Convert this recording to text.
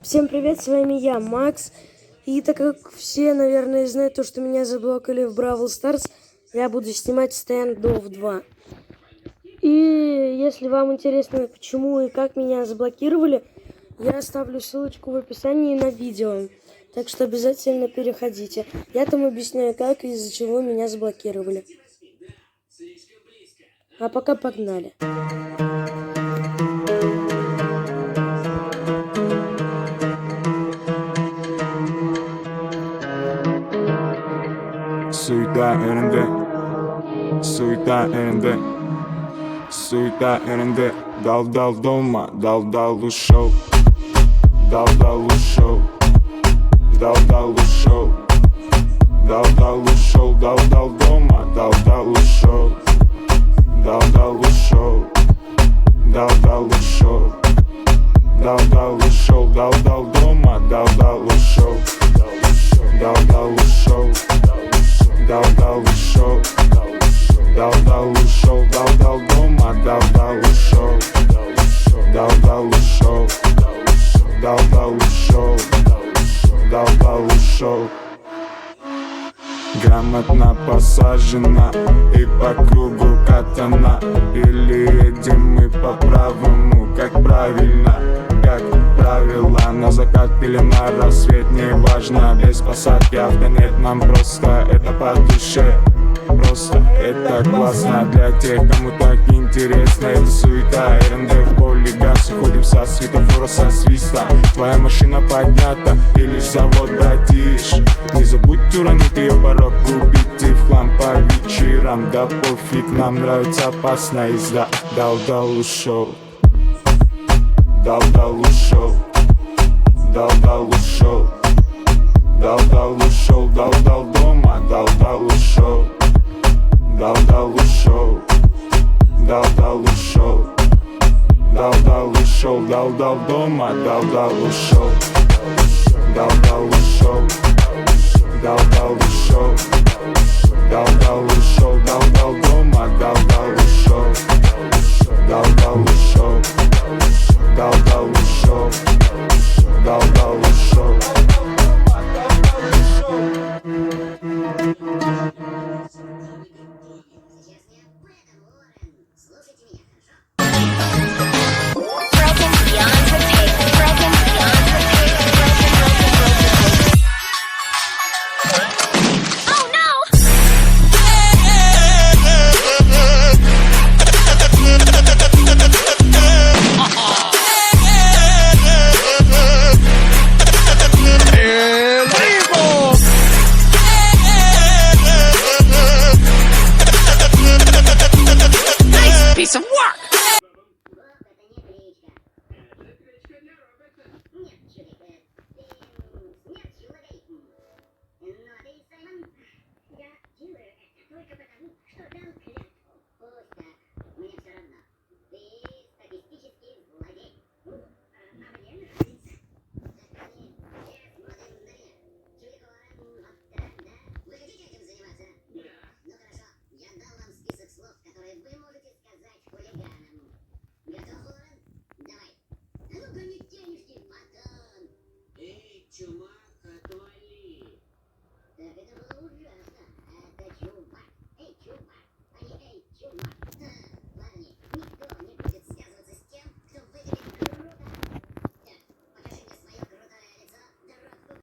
Всем привет, с вами я, Макс. И так как все, наверное, знают то, что меня заблокали в Бравл Старс, я буду снимать Standoff 2. И если вам интересно, почему и как меня заблокировали, я оставлю ссылочку в описании на видео. Так что обязательно переходите. Я там объясняю, как и из-за чего меня заблокировали. А пока погнали. Суета önünde, суета önünde, суета önünde. Dal dal dolma, dal dal ушел, dal dal ушел, dal dal ушел, dal dal ушел, dal dal dolma, dal dal ушел, dal dal ушел, dal dal ушел, dal dal ушел, dal dal dolma, dal dal ушел, dal dal ушел. Дал ушел, дал ушел, дал дома, дал ушел, дал ушел, дал ушел, дал ушел. Грамотно посажена и по кругу катана. Или едем мы по правому, как правильно, как правило. На закат или на рассвет, не важно. Без посадки автонет, нам просто это по душе. Просто это классно для тех, кому так интересно. Это суета, РНД в поле газ. Уходим со светофора, со свиста. Твоя машина поднята и лишь завод бродишь. Не забудь уронить ее порог, купить и в хлам по вечерам. Да пофиг, нам нравится опасная езда. Дал ушел, дал ушел, дал ушел, дал ушел, дал дома, дал ушел, дал ушел, дал ушел, дал ушел, дал дома, дал ушел, дал ушел, дал ушел, дал ушел, дал дома, дал ушел, дал ушел, дал ушел.